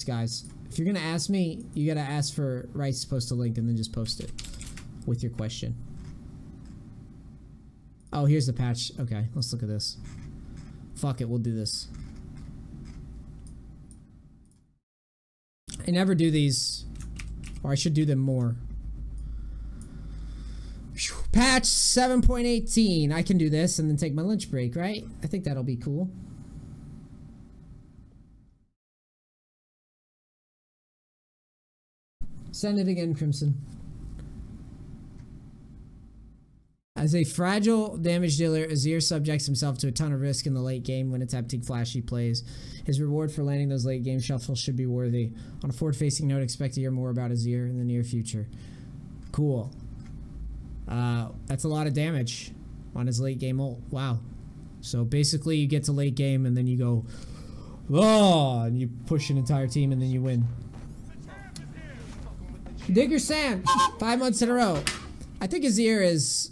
guys. If you're gonna ask me, you gotta ask for Rice to post a link and then just post it with your question. Oh, here's the patch. Okay, let's look at this. Fuck it, we'll do this. I never do these, or I should do them more. Patch 7.18. I can do this and then take my lunch break, right? I think that'll be cool. Send it again, Crimson. As a fragile damage dealer, Azir subjects himself to a ton of risk in the late game when attempting flashy plays. His reward for landing those late game shuffles should be worthy. On a forward-facing note, expect to hear more about Azir in the near future. Cool. That's a lot of damage on his late game ult. Wow. So basically you get to late game and then you go, oh, and you push an entire team and then you win. Digger Sam, 5 months in a row. I think Azir is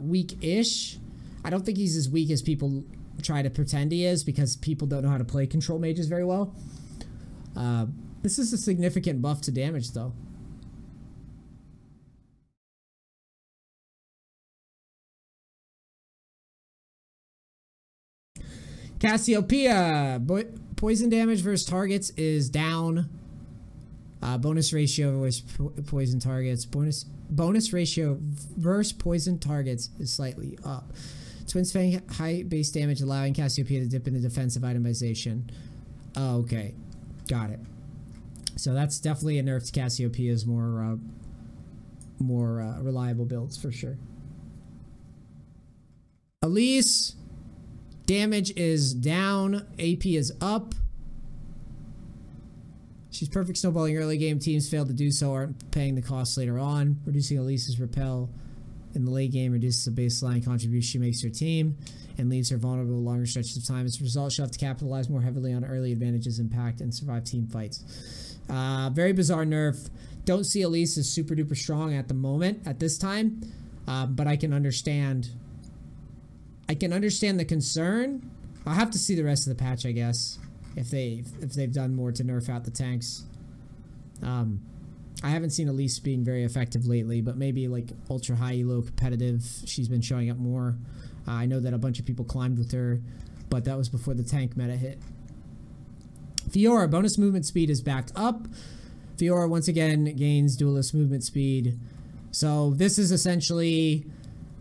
weak-ish. I don't think he's as weak as people try to pretend he is because people don't know how to play control mages very well. This is a significant buff to damage though. Cassiopeia. Poison damage versus targets is down. Bonus ratio versus poison targets. Bonus ratio versus poison targets is slightly up. Twins Fang high base damage, allowing Cassiopeia to dip into defensive itemization. Oh, okay. Got it. So that's definitely a nerf to Cassiopeia's more reliable builds for sure. Elise. Damage is down. AP is up. She's perfect snowballing early game. Teams fail to do so, aren't paying the cost later on. Reducing Elise's repel in the late game reduces the baseline contribution she makes to her team and leaves her vulnerable longer stretches of time. As a result, she'll have to capitalize more heavily on early advantages, impact, and survive team fights. Very bizarre nerf. Don't see Elise as super duper strong at the moment, at this time, but I can understand. I can understand the concern. I'll have to see the rest of the patch, I guess, if they've done more to nerf out the tanks. I haven't seen Elise being very effective lately, but maybe like ultra high elo competitive, she's been showing up more. I know that a bunch of people climbed with her, but that was before the tank meta hit. Fiora, bonus movement speed is backed up. Fiora once again gains duelist movement speed. So this is essentially,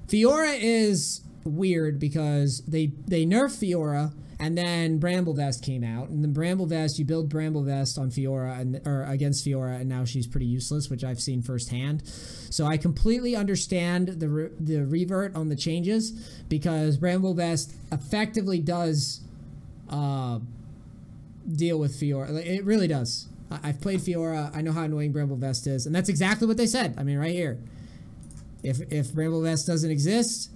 Fiora is weird because they nerf Fiora and then Bramble Vest came out, and then Bramble Vest, you build Bramble Vest on Fiora or against Fiora, and now she's pretty useless, which I've seen firsthand. So I completely understand the revert on the changes because Bramble Vest effectively does deal with Fiora. It really does. I've played Fiora. I know how annoying Bramble Vest is, and that's exactly what they said. I mean, right here. If Bramble Vest doesn't exist,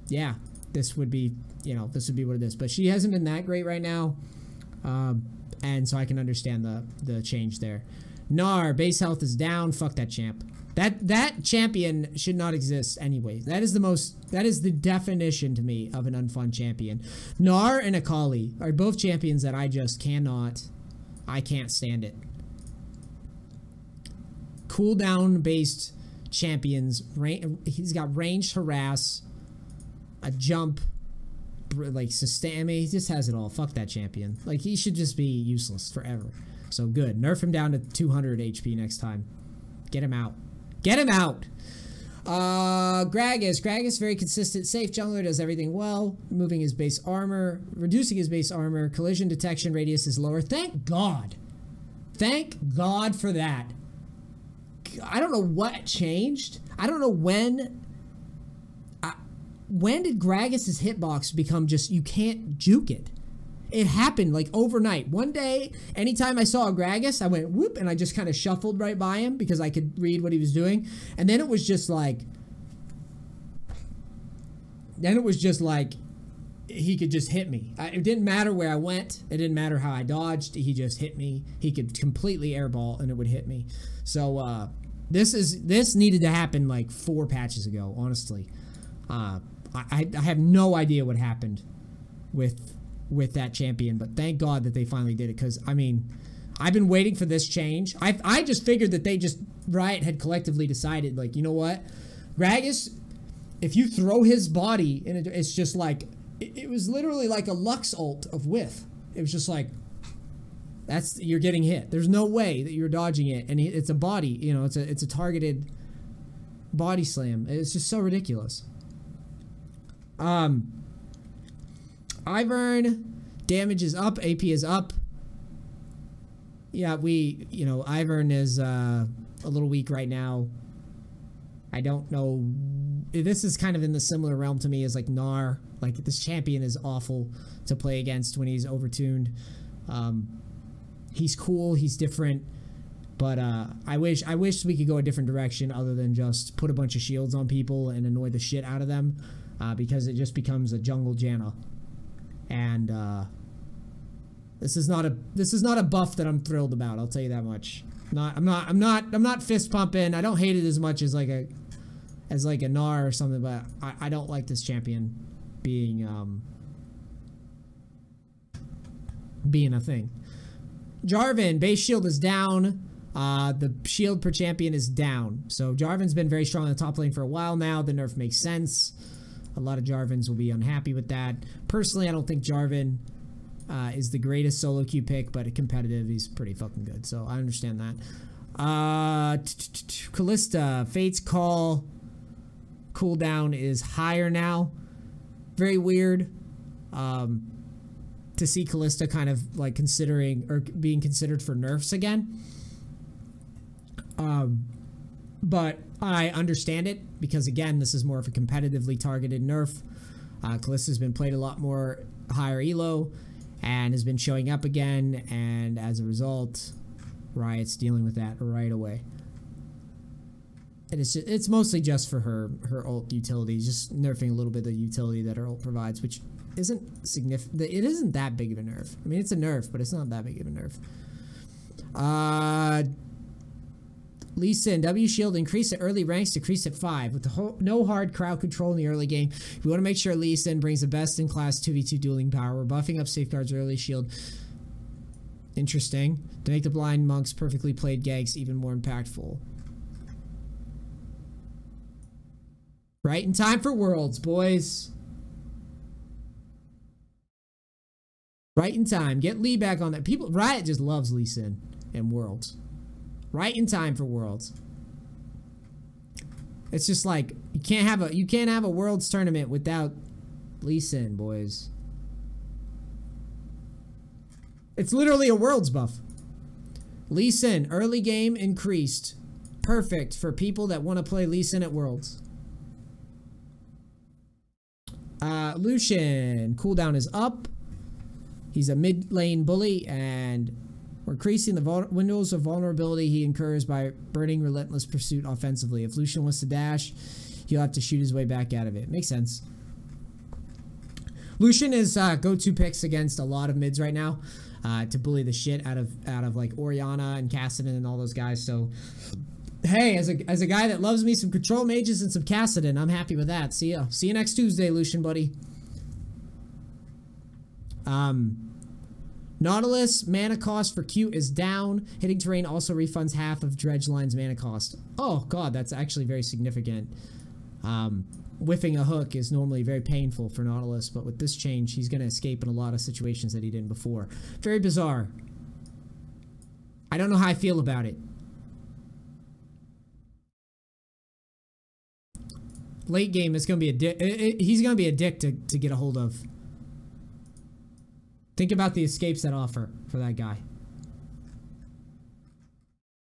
yeah, this would be, you know, this would be what it is. But she hasn't been that great right now, and so I can understand the change there. Gnar, base health is down. Fuck that champ. That champion should not exist anyway. That is the definition to me of an unfun champion. Gnar and Akali are both champions that I just cannot. I can't stand it. Cooldown based champions. He's got ranged harass, a jump, like sustain. I mean, he just has it all. Fuck that champion. Like, he should just be useless forever. So good. Nerf him down to 200 HP next time. Get him out. Get him out. Gragas very consistent, safe jungler, does everything well, removing his base armor, reducing his base armor, collision detection radius is lower. Thank God. Thank God for that. I don't know what changed. I don't know when did Gragas's hitbox become just, you can't juke it. It happened like overnight. One day, anytime I saw a Gragas, I went whoop, and I just kind of shuffled right by him because I could read what he was doing. And then it was just like, he could just hit me. It didn't matter where I went. It didn't matter how I dodged. He just hit me. He could completely airball and it would hit me. So this needed to happen like 4 patches ago, honestly. I have no idea what happened with with that champion, but thank God that they finally did it, because, I mean, I've been waiting for this change. I just figured that Riot had collectively decided, like, you know what? Gragas, if you throw his body, and it's just like, it was literally like a Lux ult of Whiff. It was just like, you're getting hit. There's no way that you're dodging it, and it's a body, you know, it's a targeted body slam. It's just so ridiculous. Ivern, damage is up, AP is up. Yeah, you know, Ivern is a little weak right now. I don't know. This is kind of in the similar realm to me as like gnar. Like, this champion is awful to play against when he's overtuned. He's cool, he's different, but I wish we could go a different direction other than just put a bunch of shields on people and annoy the shit out of them, because it just becomes a jungle Janna. And this is not a buff that I'm thrilled about. I'll tell you that much. I'm not fist pumping. I don't hate it as much as like a gnar or something, but I don't like this champion being a thing. Jarvan, base shield is down. The shield per champion is down. So Jarvan's been very strong in the top lane for a while now. The nerf makes sense. A lot of Jarvans will be unhappy with that. Personally, I don't think Jarvan is the greatest solo queue pick, but competitive, he's pretty fucking good. So I understand that. Kalista, Fate's Call cooldown is higher now. Very weird to see Kalista kind of like considering or being considered for nerfs again. But I understand it because, again, this is more of a competitively targeted nerf. Kalista's been played a lot more higher elo and has been showing up again, and as a result, Riot's dealing with that right away. And it's mostly just for her ult utility, just nerfing a little bit of the utility that her ult provides, which isn't significant. It isn't that big of a nerf. I mean, it's a nerf, but it's not that big of a nerf. Lee Sin, W shield, increase at early ranks, decrease at 5. With no hard crowd control in the early game, we want to make sure Lee Sin brings the best-in-class 2v2 dueling power. We're buffing up Safeguard's early shield. Interesting. To make the blind monk's perfectly played ganks even more impactful. Right in time for Worlds, boys. Right in time. Get Lee back on that. Riot just loves Lee Sin and Worlds. Right in time for Worlds. It's just like you can't have a Worlds tournament without Lee Sin, boys. It's literally a Worlds buff. Lee Sin, early game increased. Perfect for people that want to play Lee Sin at Worlds. Lucian, cooldown is up. He's a mid lane bully, and we're increasing the windows of vulnerability he incurs by burning Relentless Pursuit offensively. If Lucian wants to dash, he'll have to shoot his way back out of it. Makes sense. Lucian is go-to picks against a lot of mids right now, to bully the shit out of like Orianna and Kassadin and all those guys. So, hey, as a guy that loves me some control mages and some Kassadin, I'm happy with that. See ya. See you next Tuesday, Lucian, buddy. Nautilus, mana cost for Q is down. Hitting terrain also refunds half of Dredgeline's mana cost. Oh god, that's actually very significant. Whiffing a hook is normally very painful for Nautilus, but with this change, he's going to escape in a lot of situations that he didn't before. Very bizarre. I don't know how I feel about it. Late game is going to be a dick. He's going to be a dick to get a hold of. Think about the escapes that offer for that guy.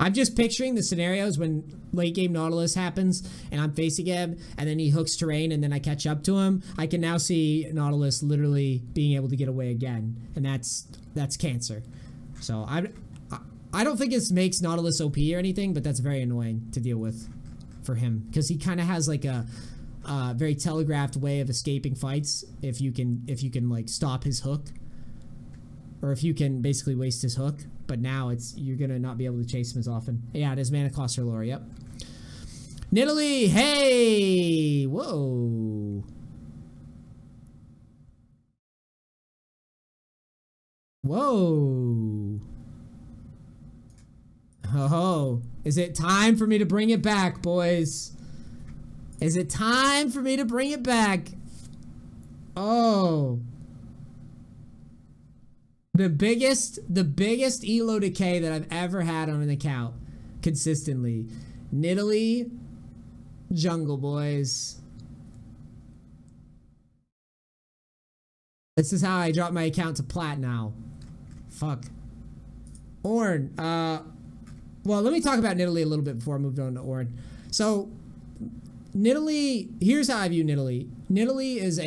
I'm just picturing the scenarios when late game Nautilus happens and I'm facing him and then he hooks terrain and then I catch up to him. I can now see Nautilus literally being able to get away again, and that's cancer. So I don't think it makes Nautilus OP or anything, but that's very annoying to deal with for him because he kind of has like a very telegraphed way of escaping fights if you can like stop his hook. Or if you can basically waste his hook. But now you're going to not be able to chase him as often. Yeah, his mana costs are lower, yep. Nidalee, hey! Whoa. Whoa. Oh, is it time for me to bring it back, boys? Is it time for me to bring it back? Oh. The biggest elo decay that I've ever had on an account consistently. Nidalee jungle, boys. This is how I dropped my account to plat now. Fuck. Ornn. Well, let me talk about Nidalee a little bit before I moved on to Ornn. So, Nidalee, here's how I view Nidalee. Nidalee is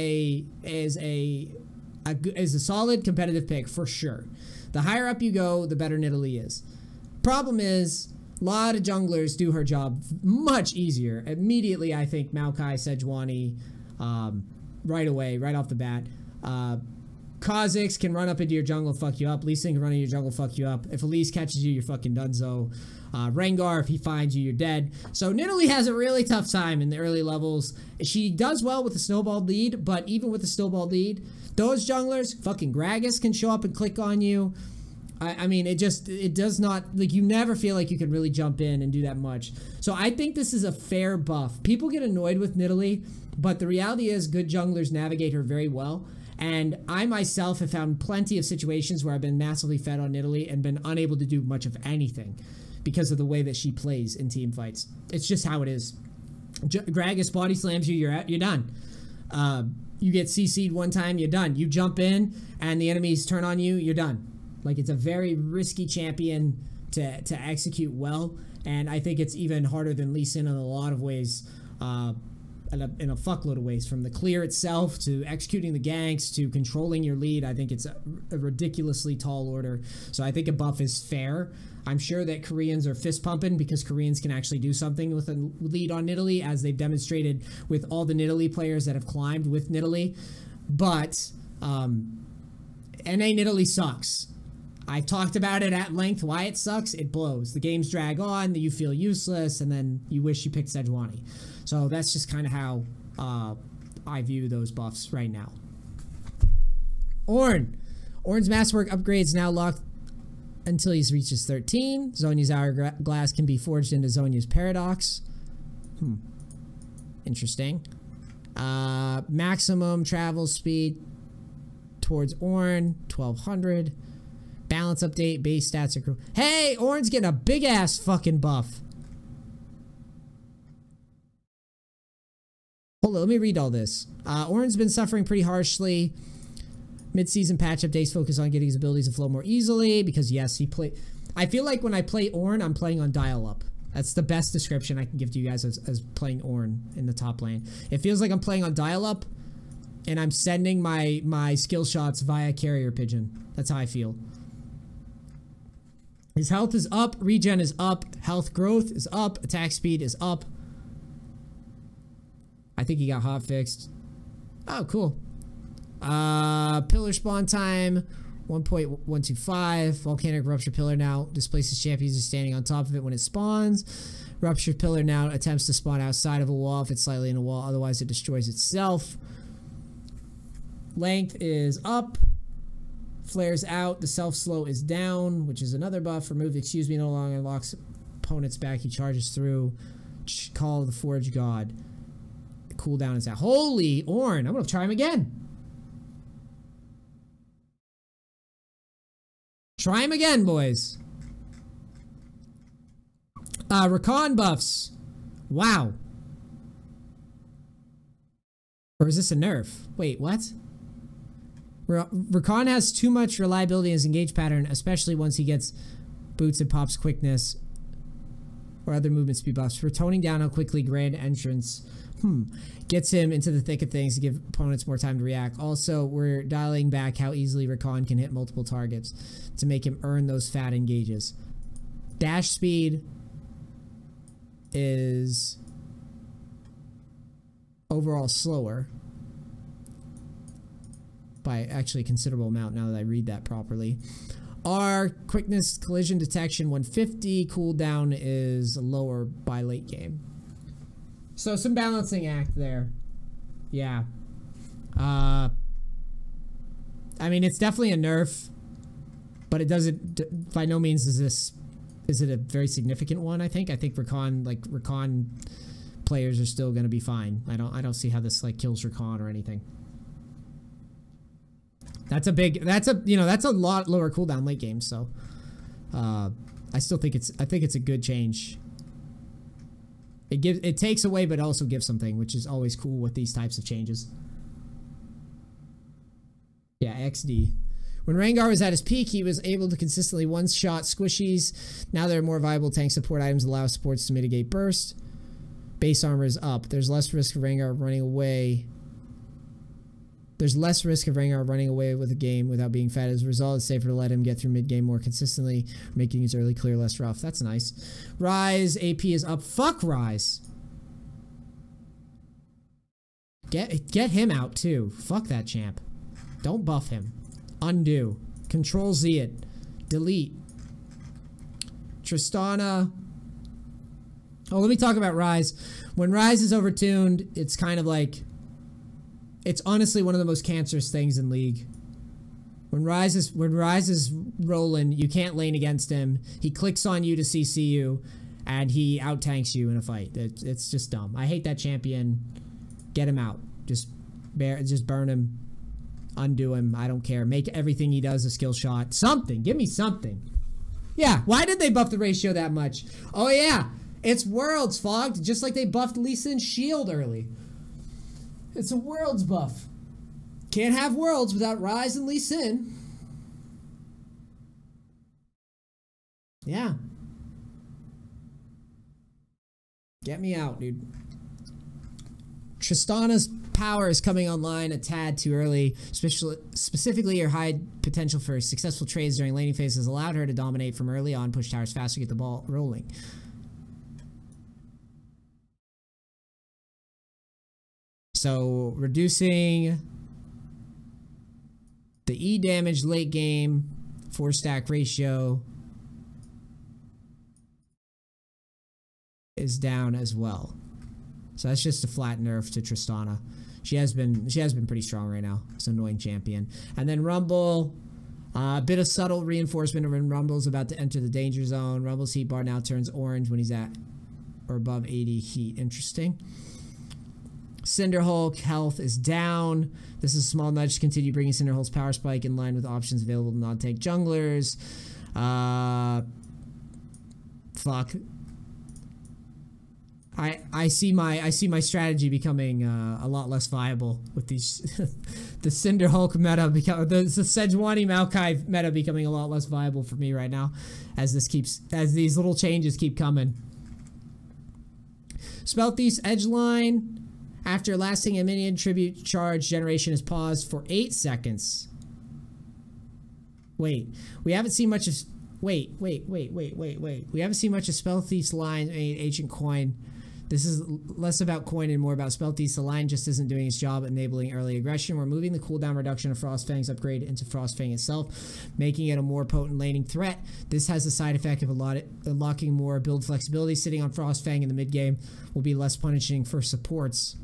a solid competitive pick for sure. The higher up you go, the better Nidalee is. Problem is, a lot of junglers do her job much easier. Immediately, I think Maokai, Sejuani, right away, right off the bat. Kha'Zix can run up into your jungle and fuck you up. Lee Sin can run into your jungle and fuck you up. If Elise catches you, you're fucking donezo. Rengar, if he finds you, you're dead. So Nidalee has a really tough time in the early levels. She does well with the snowball lead, but even with the snowball lead, those junglers, fucking Gragas can show up and click on you. I mean, it does not, like, you never feel like you can really jump in and do that much. So I think this is a fair buff. People get annoyed with Nidalee, but the reality is good junglers navigate her very well. And I myself have found plenty of situations where I've been massively fed on Nidalee and been unable to do much of anything because of the way that she plays in team fights. It's just how it is. Gragas body slams you, you're done. You get CC'd one time, you're done. You jump in and the enemies turn on you, you're done. Like, it's a very risky champion to execute well, and I think it's even harder than Lee Sin in a lot of ways. In a fuckload of ways, from the clear itself to executing the ganks to controlling your lead. I think it's a ridiculously tall order. So I think a buff is fair. I'm sure that Koreans are fist pumping because Koreans can actually do something with a lead on Nidalee, as they've demonstrated with all the Nidalee players that have climbed with Nidalee. But NA Nidalee sucks. I've talked about it at length why it sucks. It blows. The games drag on, you feel useless, and then you wish you picked Sejuani. So that's just kind of how I view those buffs right now. Ornn. Ornn's Masterwork upgrade is now locked until he reaches 13. Zhonya's Hourglass can be forged into Zhonya's Paradox. Interesting. Maximum travel speed towards Ornn, 1200. Balance update, base stats are... Hey, Ornn's getting a big-ass fucking buff. Hold on, let me read all this. Ornn's been suffering pretty harshly. Mid-season patch updates focus on getting his abilities to flow more easily because, yes, I feel like when I play Ornn, I'm playing on dial-up. That's the best description I can give to you guys as playing Ornn in the top lane. It feels like I'm playing on dial-up and I'm sending my skill shots via carrier pigeon. That's how I feel. His health is up, regen is up, health growth is up, attack speed is up. I think he got hot fixed. Oh, cool. Pillar spawn time, 1.125. Volcanic Rupture Pillar now displaces champions who's standing on top of it when it spawns. Rupture Pillar now attempts to spawn outside of a wall if it's slightly in a wall, otherwise it destroys itself. Length is up. Flares out. The self-slow is down, which is another buff. Remove excuse me no longer unlocks opponent's back. He charges through. Call of the Forge God. The cooldown is out. Holy Ornn. I'm going to try him again. Try him again, boys. Rakan buffs. Wow. Or is this a nerf? Wait, what? Rakan has too much reliability in his engage pattern, especially once he gets boots and pops quickness or other movement speed buffs. For toning down how quickly Grand Entrance gets him into the thick of things to give opponents more time to react. Also, we're dialing back how easily Rakan can hit multiple targets to make him earn those fat engages. Dash speed is overall slower by actually a considerable amount now that I read that properly. Our quickness collision detection 150, cooldown is lower by late game. So some balancing act there. Yeah. I mean, it's definitely a nerf. But it doesn't, by no means is it a very significant one, I think. I think Recon players are still going to be fine. I don't see how this like kills Recon or anything. That's a lot lower cooldown late game, so I think it's a good change. It takes away but also gives something, which is always cool with these types of changes. Yeah, XD. When Rengar was at his peak, he was able to consistently one-shot squishies. Now there are more viable tank support items that allow supports to mitigate burst. Base armor is up. There's less risk of Rengar running away. There's less risk of Rengar running away with a game without being fed. As a result, it's safer to let him get through mid-game more consistently, making his early clear less rough. That's nice. Ryze, AP is up. Fuck Ryze. Get him out, too. Fuck that champ. Don't buff him. Undo. Control Z it. Delete. Tristana. Oh, let me talk about Ryze. When Ryze is overtuned, it's kind of like... It's honestly one of the most cancerous things in League. When Ryze is rolling, you can't lane against him. He clicks on you to CC you, and he out-tanks you in a fight. It's just dumb. I hate that champion. Get him out. Just burn him. Undo him. I don't care. Make everything he does a skill shot. Something. Give me something. Yeah, why did they buff the ratio that much? Oh, yeah. It's Worlds, Fogged. Just like they buffed Lee Sin's shield early. It's a Worlds buff. Can't have Worlds without Ryze and Lee Sin. Yeah. Get me out, dude. Tristana's power is coming online a tad too early. Specifically, her high potential for successful trades during laning phases allowed her to dominate from early on, push towers faster, get the ball rolling. So, reducing the E damage late game, 4-stack ratio is down as well. So that's just a flat nerf to Tristana. She has been pretty strong right now. It's an annoying champion. And then Rumble, a bit of subtle reinforcement when Rumble's about to enter the danger zone. Rumble's heat bar now turns orange when he's at or above 80 heat. Interesting. Cinderhulk health is down. This is a small nudge to continue bringing Cinderhulk's power spike in line with options available to non-tank junglers. Fuck. I see my strategy becoming a lot less viable with these the Cinderhulk meta the Sejuani Maokai meta becoming a lot less viable for me right now as these little changes keep coming. Spellthief's edgeline. After lasting a minion tribute charge, generation is paused for 8 seconds. Wait, we haven't seen much of... Wait. We haven't seen much of Spellthief's line, Ancient Coin. This is less about coin and more about Spellthief's. The line just isn't doing its job at enabling early aggression. We're moving the cooldown reduction of Frostfang's upgrade into Frostfang itself, making it a more potent laning threat. This has the side effect of unlocking more build flexibility. Sitting on Frostfang in the mid-game will be less punishing for supports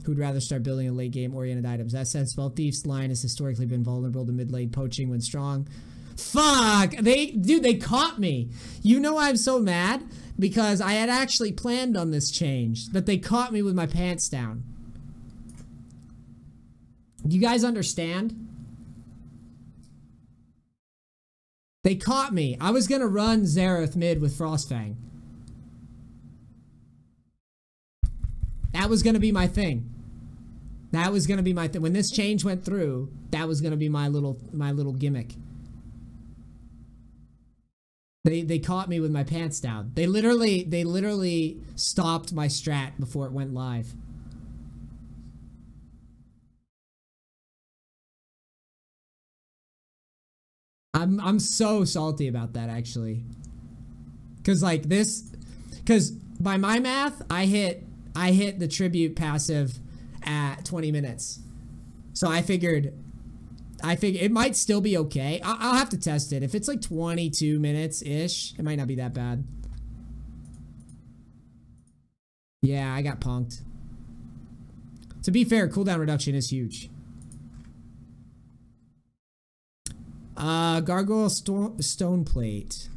who'd rather start building a late game oriented items. That said, Spellthief's line has historically been vulnerable to mid lane poaching when strong. Fuck! They caught me. You know I'm so mad because I had actually planned on this change, but they caught me with my pants down. You guys understand? They caught me. I was gonna run Xerath mid with Frostfang. That was going to be my thing. That was going to be my thing. When this change went through, that was going to be my little gimmick. They caught me with my pants down. They literally stopped my strat before it went live. I'm so salty about that actually. Cuz by my math, I hit the tribute passive at 20 minutes. So I figured it might still be okay. I'll have to test it. If it's like 22 minutes-ish, it might not be that bad. Yeah, I got punked. To be fair, cooldown reduction is huge. Gargoyle Stone Plate.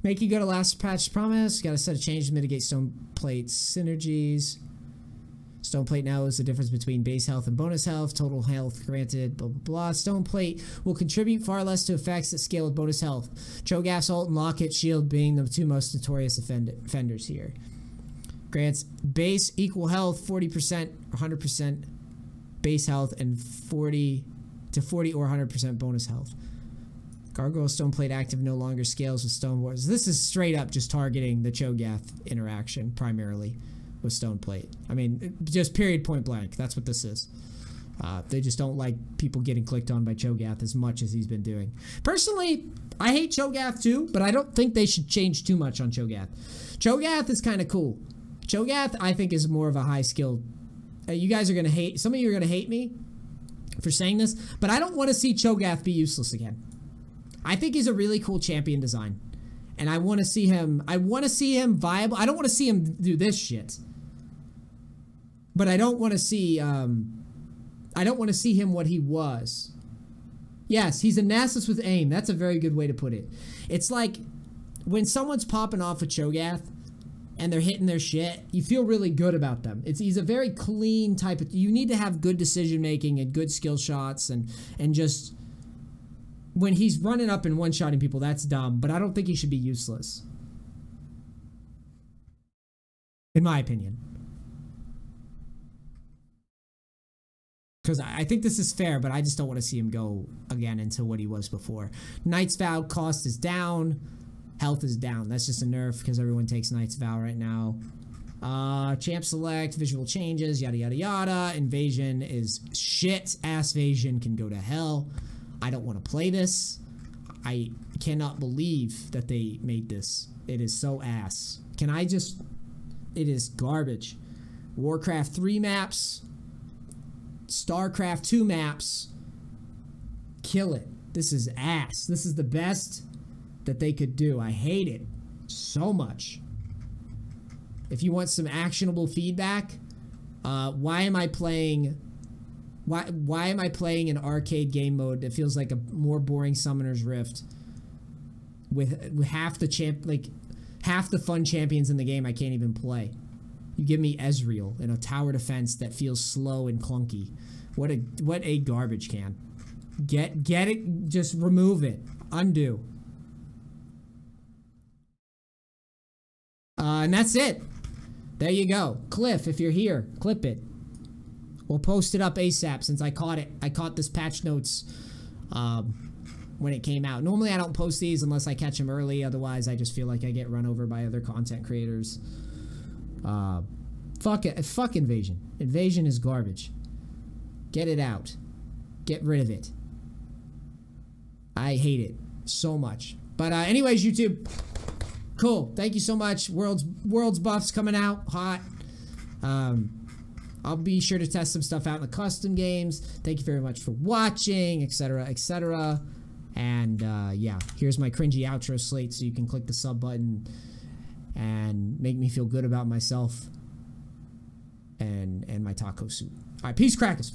Make you go to last patch promise. Got a set of changes to mitigate Stone Plate synergies. Stone Plate now is the difference between base health and bonus health. Total health granted, blah, blah, blah. Stone Plate will contribute far less to effects that scale with bonus health. Cho'Gath's ult and Locket Shield being the two most notorious offenders here. Grants base equal health, 40% or 100% base health, and 40 or 100% bonus health. Gargoyle Stone Plate active no longer scales with Stone Wars. This is straight up just targeting the Cho'Gath interaction primarily with Stone Plate. I mean, just period, point blank. That's what this is. They just don't like people getting clicked on by Cho'Gath as much as he's been doing. Personally, I hate Cho'Gath too, but I don't think they should change too much on Cho'Gath. Cho'Gath is kind of cool. Cho'Gath, I think, is more of a high skill. You guys are going to hate, some of you are going to hate me for saying this, but I don't want to see Cho'Gath be useless again. I think he's a really cool champion design. And I want to see him viable. I don't want to see him do this shit. But I don't want to see him what he was. Yes, he's a Nasus with aim. That's a very good way to put it. It's like when someone's popping off a Cho'Gath and they're hitting their shit, you feel really good about them. He's a very clean type of, you need to have good decision making and good skill shots and just when he's running up and one-shotting people, that's dumb, but I don't think he should be useless. In my opinion. Because I think this is fair, but I just don't want to see him go again into what he was before. Knight's Vow cost is down. Health is down. That's just a nerf because everyone takes Knight's Vow right now. Champ select, visual changes, yada yada yada. Invasion is shit. Assvasion can go to hell. I don't want to play this. I cannot believe that they made this. It is so ass. It is garbage. Warcraft 3 maps. StarCraft 2 maps. Kill it. This is ass. This is the best that they could do. I hate it so much. If you want some actionable feedback, why am I playing an arcade game mode that feels like a more boring Summoner's Rift with half the fun champions in the game I can't even play? You give me Ezreal in a tower defense that feels slow and clunky. What a garbage can. Get it, just remove it. Undo. And that's it. There you go. Cliff, if you're here, clip it. We'll post it up ASAP since I caught it. I caught this patch notes when it came out. Normally I don't post these unless I catch them early. Otherwise I just feel like I get run over by other content creators. Fuck it. Fuck Invasion. Invasion is garbage. Get it out. Get rid of it. I hate it so much. But anyways, YouTube. Cool. Thank you so much. World's buffs coming out hot. I'll be sure to test some stuff out in the custom games. Thank you very much for watching, etc., etc. And yeah, here's my cringy outro slate so you can click the sub button and make me feel good about myself and my taco suit. All right, peace, crackers.